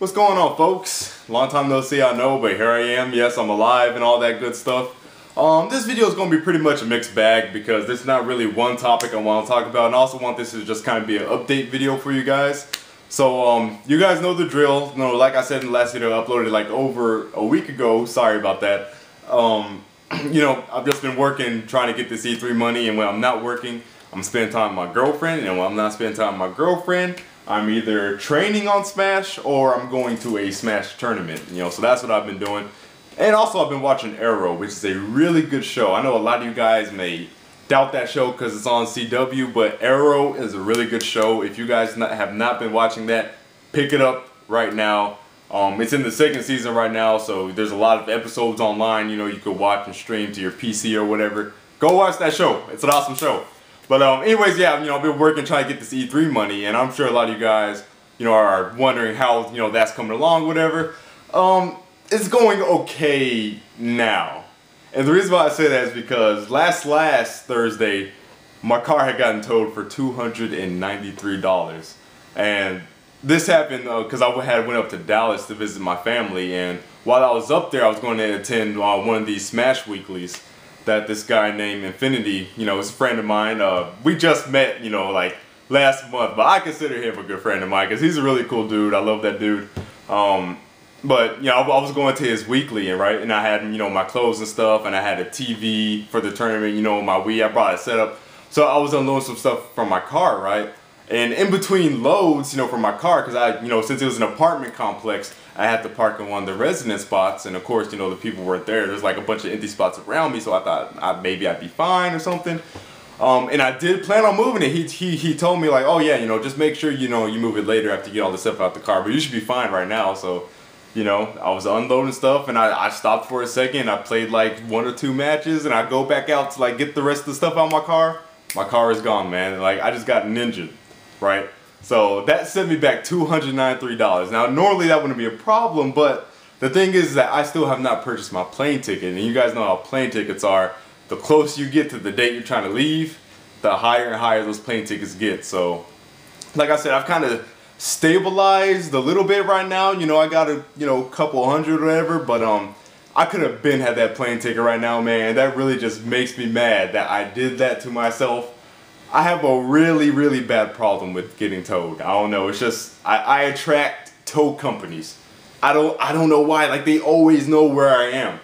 What's going on, folks? Long time no see, I know, but here I am. Yes, I'm alive and all that good stuff. This video is going to be pretty much a mixed bag because there's not really one topic I want to talk about, and I also want this to just kind of be an update video for you guys. So, you guys know the drill. You know, like I said in the last video, I uploaded like over a week ago. Sorry about that. You know, I've just been working, trying to get this E3 money, and when I'm not working, I'm spending time with my girlfriend, and when I'm not spending time with my girlfriend, I'm either training on Smash or I'm going to a Smash tournament, you know, so that's what I've been doing. And also I've been watching Arrow, which is a really good show. I know a lot of you guys may doubt that show because it's on CW, but Arrow is a really good show. If you guys have not been watching that, pick it up right now. It's in the second season right now, so there's a lot of episodes online, you know, you could watch and stream to your PC or whatever. Go watch that show. It's an awesome show. But anyways, yeah, you know, I've been working trying to get this E3 money, and I'm sure a lot of you guys, you know, are wondering how, you know, that's coming along, whatever. It's going okay now. And the reason why I say that is because last Thursday, my car had gotten towed for $293. And this happened because I went up to Dallas to visit my family, and while I was up there, I was going to attend one of these Smash weeklies that this guy named Infinity, you know, is a friend of mine. We just met, you know, like last month, but I consider him a good friend of mine because he's a really cool dude. I love that dude. But, you know, I was going to his weekly, and I had, you know, my clothes and stuff, and I had a TV for the tournament, you know, my Wii, I brought it set up. So I was unloading some stuff from my car, right? And in between loads, you know, from my car, because you know, since it was an apartment complex, I had to park in one of the resident spots, and of course, you know, the people weren't there. There's like a bunch of empty spots around me, so I thought maybe I'd be fine or something. And I did plan on moving it. He told me like, oh yeah, you know, just make sure, you know, you move it later after you get all the stuff out the car, but you should be fine right now. So, you know, I was unloading stuff, and I stopped for a second. I played like 1 or 2 matches, and I go back out to like get the rest of the stuff out of my car. My car is gone, man. Like, I just got ninja'd, right? So that sent me back $293. Now, normally that wouldn't be a problem, but the thing is that I still have not purchased my plane ticket. And you guys know how plane tickets are. The closer you get to the date you're trying to leave, the higher and higher those plane tickets get. So, like I said, I've kind of stabilized a little bit right now. You know, I got a, you know, couple hundred or whatever, but I could have had that plane ticket right now, man. That really just makes me mad that I did that to myself. I have a really, really bad problem with getting towed. I don't know. It's just I attract tow companies. I don't know why. Like, they always know where I am.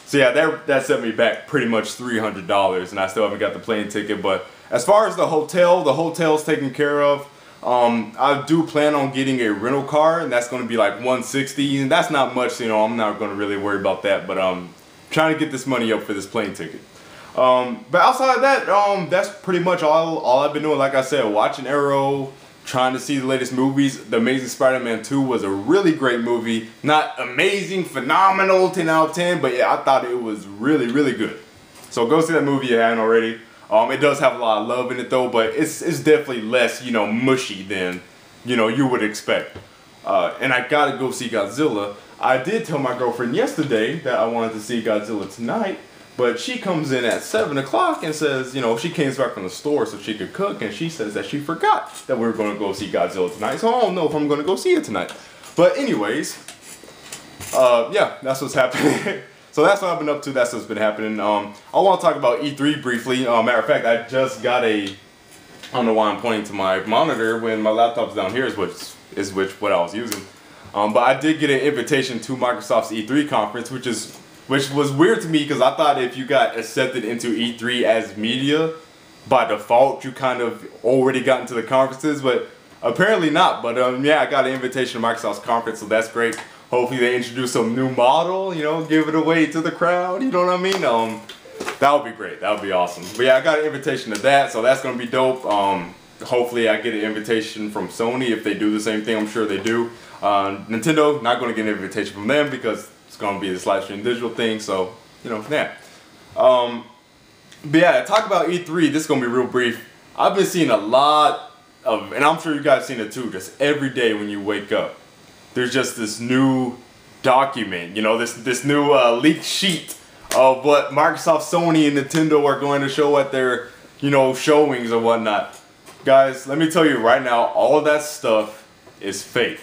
So yeah, that sent me back pretty much $300, and I still haven't got the plane ticket. But as far as the hotel's taken care of. I do plan on getting a rental car, and that's going to be like $160, and that's not much. You know, I'm not going to really worry about that. But trying to get this money up for this plane ticket. But outside of that, that's pretty much all I've been doing. Like I said, watching Arrow, trying to see the latest movies. The Amazing Spider-Man 2 was a really great movie. Not amazing, phenomenal, 10 out of 10, but yeah, I thought it was really, really good. So go see that movie if you haven't already. It does have a lot of love in it though, but it's definitely less, you know, mushy than, you know, you would expect. And I gotta go see Godzilla. I did tell my girlfriend yesterday that I wanted to see Godzilla tonight. But she comes in at 7 o'clock and says, you know, she came back from the store so she could cook, and she says that she forgot that we were going to go see Godzilla tonight. So I don't know if I'm going to go see it tonight. But anyways, yeah, that's what's happening. So that's what I've been up to. That's what's been happening. I want to talk about E3 briefly. Matter of fact, I just got I don't know why I'm pointing to my monitor when my laptop's down here is what I was using. But I did get an invitation to Microsoft's E3 conference, which was weird to me because I thought if you got accepted into E3 as media, by default you kind of already got into the conferences, but apparently not. But yeah, I got an invitation to Microsoft's conference, so that's great. Hopefully they introduce some new model, you know, give it away to the crowd, you know what I mean? That would be great, that would be awesome. But yeah, I got an invitation to that, so that's gonna be dope. Hopefully I get an invitation from Sony if they do the same thing. I'm sure they do. Nintendo, not gonna get an invitation from them because it's gonna be this live stream digital thing, so you know, yeah. But yeah, talk about E3. This is gonna be real brief. I've been seeing a lot of, and I'm sure you guys seen it too. Just every day when you wake up, there's just this new document. You know, this new leaked sheet of what Microsoft, Sony, and Nintendo are going to show at their, you know, showings or whatnot. Guys, let me tell you right now, all of that stuff is fake.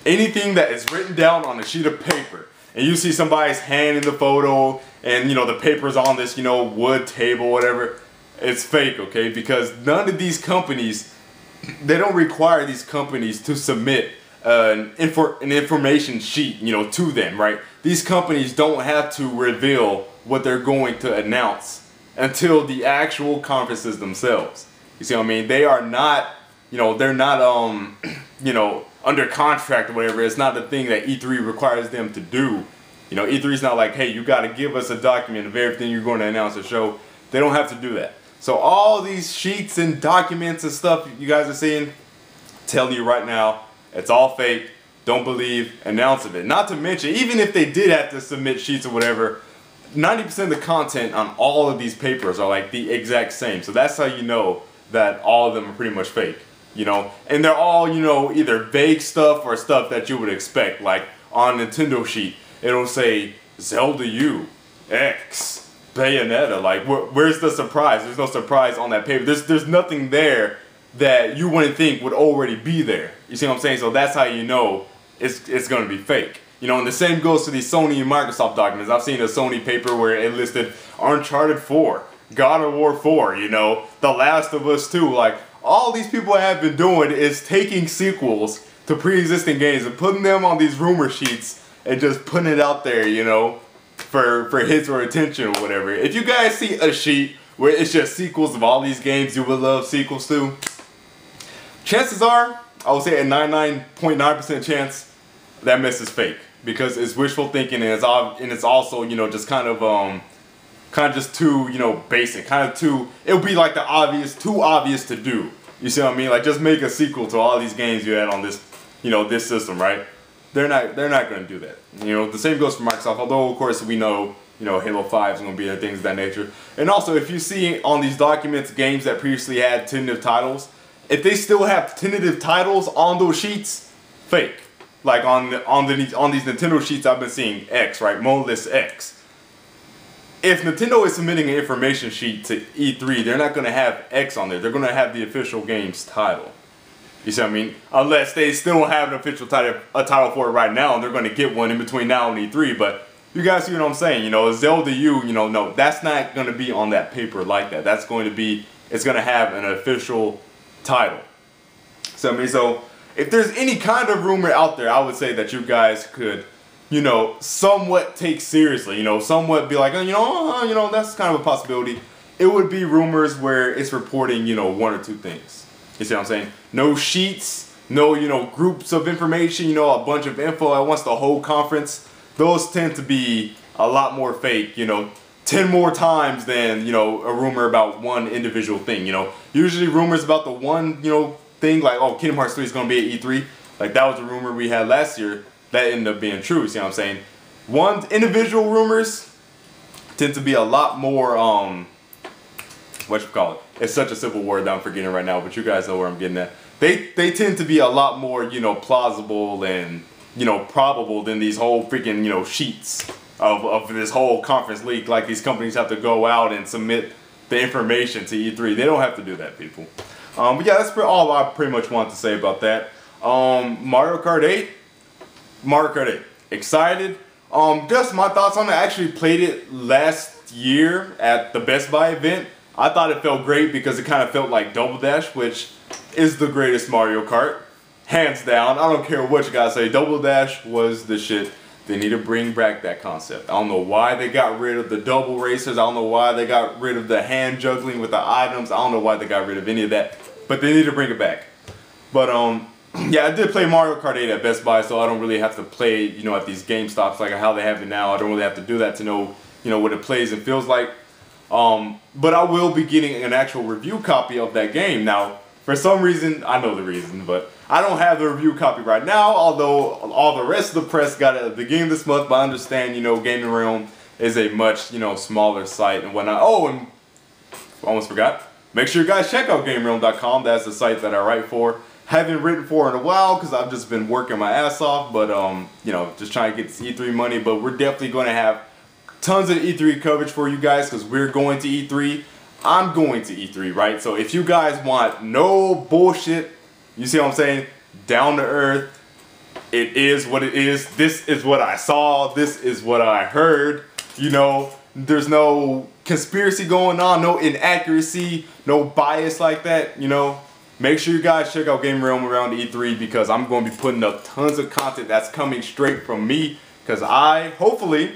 anything that is written down on a sheet of paper, and you see somebody's hand in the photo, and you know the paper's on this, you know, wood table, whatever, it's fake, okay? Because none of these companies, they don't require these companies to submit an information sheet, you know, to them, right? These companies don't have to reveal what they're going to announce until the actual conferences themselves. You see what I mean? They are not, you know, they're not, you know, under contract or whatever. It's not the thing that E3 requires them to do. You know, E3 is not like, hey, you got to give us a document of everything you're going to announce or show. They don't have to do that. So all these sheets and documents and stuff you guys are seeing, telling you right now, it's all fake. Don't believe an ounce of it. Not to mention, even if they did have to submit sheets or whatever, 90% of the content on all of these papers are like the exact same. So that's how you know that all of them are pretty much fake. You know, and they're all, you know, either vague stuff or stuff that you would expect. Like on a Nintendo sheet, it'll say Zelda U, X, Bayonetta. Like, where's the surprise? There's no surprise on that paper. There's nothing there that you wouldn't think would already be there. You see what I'm saying? So that's how you know it's going to be fake. You know, and the same goes to these Sony and Microsoft documents. I've seen a Sony paper where it listed Uncharted 4, God of War 4, you know, The Last of Us 2. Like, all these people have been doing is taking sequels to pre-existing games and putting them on these rumor sheets and just putting it out there, you know, for hits or attention or whatever. If you guys see a sheet where it's just sequels of all these games you would love sequels to, chances are, I would say a 99.9% chance that mess is fake, because it's wishful thinking, and it's also, you know, just kind of just too, you know, basic, kind of too, it would be like the obvious, too obvious to do. You see what I mean? Like, just make a sequel to all these games you had on this, you know, this system, right? They're not going to do that. You know, the same goes for Microsoft, although of course we know, you know, Halo 5 is going to be there, things of that nature. And also, if you see on these documents games that previously had tentative titles, if they still have tentative titles on those sheets, fake. Like on these Nintendo sheets I've been seeing, X, right? Monolith X. If Nintendo is submitting an information sheet to E3, they're not going to have X on there. They're going to have the official game's title. You see what I mean? Unless they still don't have an official title, a title for it right now, and they're going to get one in between now and E3. But you guys see what I'm saying? You know, Zelda U, you know, no, that's not going to be on that paper like that. That's going to be, it's going to have an official title. So I mean, so if there's any kind of rumor out there, I would say that you guys could, you know, somewhat take seriously, you know, somewhat be like, you know, that's kind of a possibility. It would be rumors where it's reporting, you know, one or two things. You see what I'm saying? No sheets, no, you know, groups of information, you know, a bunch of info at once, the whole conference. Those tend to be a lot more fake, you know, 10 more times than, you know, a rumor about one individual thing, you know. Usually rumors about the one, you know, thing, like, oh, Kingdom Hearts 3 is going to be at E3. Like, that was a rumor we had last year. That ended up being true, see what I'm saying? Individual rumors tend to be a lot more, it's such a simple word that I'm forgetting right now, but you guys know where I'm getting at. They tend to be a lot more, you know, plausible and, you know, probable than these whole freaking, you know, sheets of this whole conference leak. Like, these companies have to go out and submit the information to E3. They don't have to do that, people. But yeah, that's all I pretty much want to say about that. Mario Kart 8. Excited. Just my thoughts on it. I actually played it last year at the Best Buy event. I thought it felt great because it kind of felt like Double Dash, which is the greatest Mario Kart. Hands down. I don't care what you guys say. Double Dash was the shit. They need to bring back that concept. I don't know why they got rid of the double racers. I don't know why they got rid of the hand juggling with the items. I don't know why they got rid of any of that. But they need to bring it back. But yeah, I did play Mario Kart 8 at Best Buy, so I don't really have to play, you know, at these GameStops like how they have it now. I don't really have to do that to know, you know, what it plays and feels like. But I will be getting an actual review copy of that game. Now, for some reason, I know the reason, but I don't have the review copy right now, although all the rest of the press got it at the beginning of this month. But I understand, you know, Gaming Realm is a much, you know, smaller site and whatnot. Oh, and almost forgot. Make sure you guys check out GameRealm.com. That's the site that I write for. Haven't written for in a while because I've just been working my ass off, but you know, just trying to get this E3 money. But we're definitely going to have tons of E3 coverage for you guys because we're going to E3. I'm going to E3, right? So if you guys want no bullshit, you see what I'm saying? Down to earth, it is what it is. This is what I saw. This is what I heard. You know, there's no conspiracy going on, no inaccuracy, no bias like that, you know. Make sure you guys check out Game Realm around E3 because I'm going to be putting up tons of content that's coming straight from me because hopefully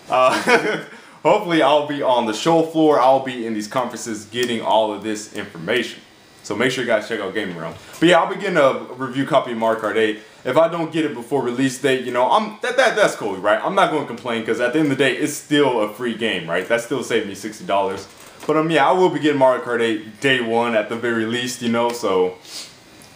I'll be on the show floor. I'll be in these conferences getting all of this information. So make sure you guys check out Game Realm. But yeah, I'll be getting a review copy of Mario Kart 8. If I don't get it before release date, you know, that's cool, right? I'm not going to complain because at the end of the day, it's still a free game, right? That still saved me $60. But yeah, I will be getting Mario Kart 8 day one at the very least, you know, so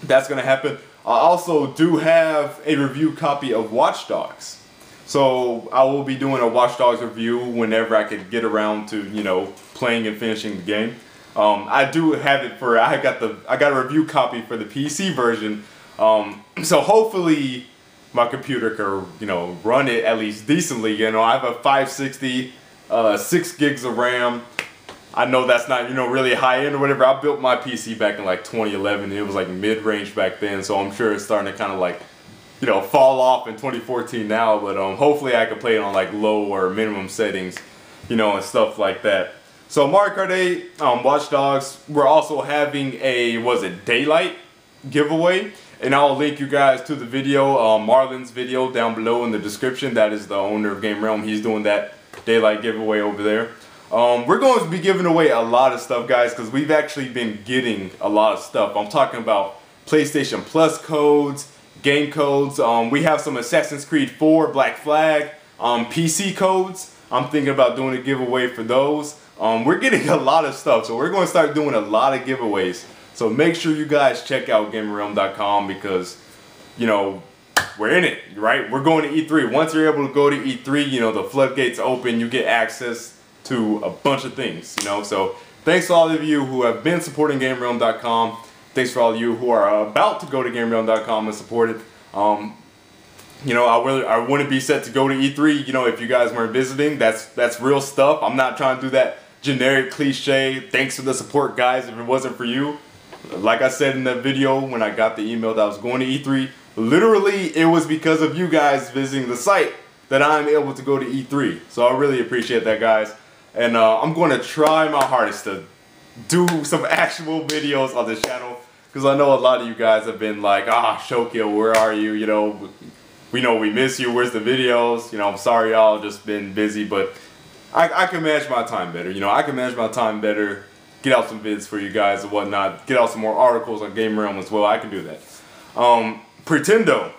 that's going to happen. I also do have a review copy of Watch Dogs. So I will be doing a Watch Dogs review whenever I could get around to, you know, playing and finishing the game. I do have it for, I got a review copy for the PC version. So hopefully my computer can, you know, run it at least decently. You know, I have a 560, 6 gigs of RAM. I know that's not, you know, really high end or whatever. I built my PC back in like 2011. It was like mid-range back then. So I'm sure it's starting to kind of like, you know, fall off in 2014 now. But hopefully I can play it on like low or minimum settings, you know, and stuff like that. So Mario Kart 8, Watch Dogs, we're also having a, Daylight giveaway. And I'll link you guys to the video, Marlon's video down below in the description. That is the owner of Game Realm. He's doing that Daylight giveaway over there. We're going to be giving away a lot of stuff, guys, because we've actually been getting a lot of stuff. I'm talking about PlayStation Plus codes, game codes. We have some Assassin's Creed 4 Black Flag PC codes. I'm thinking about doing a giveaway for those. We're getting a lot of stuff, so we're going to start doing a lot of giveaways. So make sure you guys check out GamerRealm.com because, you know, we're in it, right? We're going to E3. Once you're able to go to E3, you know, the floodgates open. You get access to a bunch of things, you know. So thanks to all of you who have been supporting GamerRealm.com. Thanks for all of you who are about to go to GamerRealm.com and support it. You know, I wouldn't be set to go to E3, you know, if you guys weren't visiting. That's real stuff. I'm not trying to do that generic cliche, thanks for the support, guys, if it wasn't for you. Like I said in the video when I got the email that I was going to E3, literally it was because of you guys visiting the site that I'm able to go to E3. So I really appreciate that, guys. And I'm going to try my hardest to do some actual videos on this channel because I know a lot of you guys have been like, Shokio, where are you? You know we miss you. Where's the videos? You know, I'm sorry y'all, just been busy, but I can manage my time better. You know, I can manage my time better, get out some vids for you guys and whatnot, get out some more articles on Game Realm as well. I can do that. Pretendo.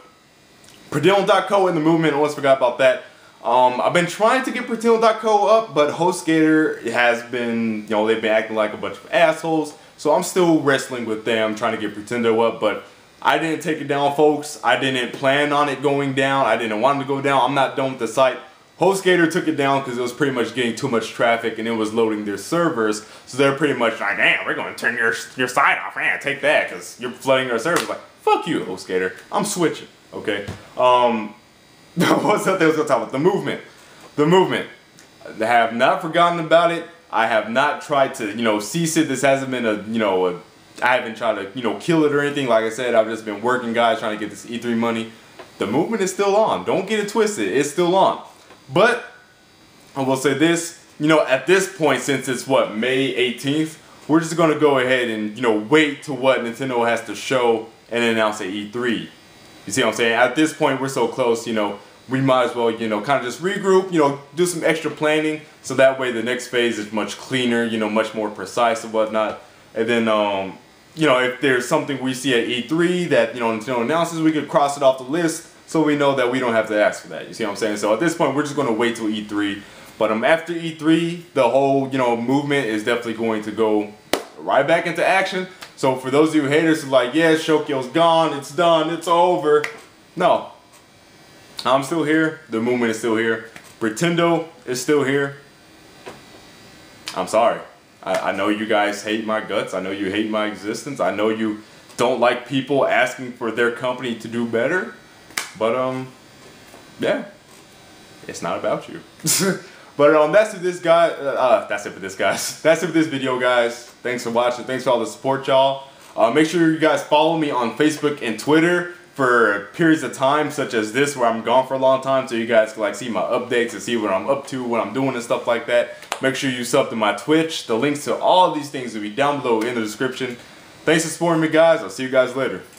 Pretendo.co in the movement, I almost forgot about that. I've been trying to get Pretendo.co up, but HostGator has been, you know, they've been acting like a bunch of assholes. So I'm still wrestling with them, trying to get Pretendo up, but I didn't take it down, folks. I didn't plan on it going down. I didn't want it to go down. I'm not done with the site. HostGator took it down because it was pretty much getting too much traffic and it was loading their servers. So they're pretty much like, damn, we're going to turn your site off. Man, take that because you're flooding our servers. Like, fuck you, HostGator. I'm switching, okay? What's up there? I was going to talk about the movement. The movement. I have not forgotten about it. I have not tried to, you know, cease it. This hasn't been I haven't tried to, you know, kill it or anything. Like I said, I've just been working, guys, trying to get this E3 money. The movement is still on. Don't get it twisted. It's still on. But I will say this, you know, at this point, since it's what, May 18th, we're just going to go ahead and, you know, wait to what Nintendo has to show and announce at E3. You see what I'm saying? At this point, we're so close, you know, we might as well, you know, kind of just regroup, you know, do some extra planning so that way the next phase is much cleaner, you know, much more precise and whatnot. And then, you know, if there's something we see at E3 that, you know, Nintendo announces, we could cross it off the list. So we know that we don't have to ask for that. You see what I'm saying? So at this point, we're just going to wait till E3. But after E3, the whole, you know, movement is definitely going to go right back into action. So for those of you haters who are like, yeah, Shokio's gone, it's done, it's over. No. I'm still here. The movement is still here. Pretendo is still here. I'm sorry. I know you guys hate my guts. I know you hate my existence. I know you don't like people asking for their company to do better. But yeah, it's not about you. But that's it for this guy. That's it for this, guys. That's it for this video, guys. Thanks for watching. Thanks for all the support, y'all. Make sure you guys follow me on Facebook and Twitter for periods of time such as this where I'm gone for a long time, so you guys can like see my updates and see what I'm up to, what I'm doing and stuff like that. Make sure you sub to my Twitch. The links to all of these things will be down below in the description. Thanks for supporting me, guys. I'll see you guys later.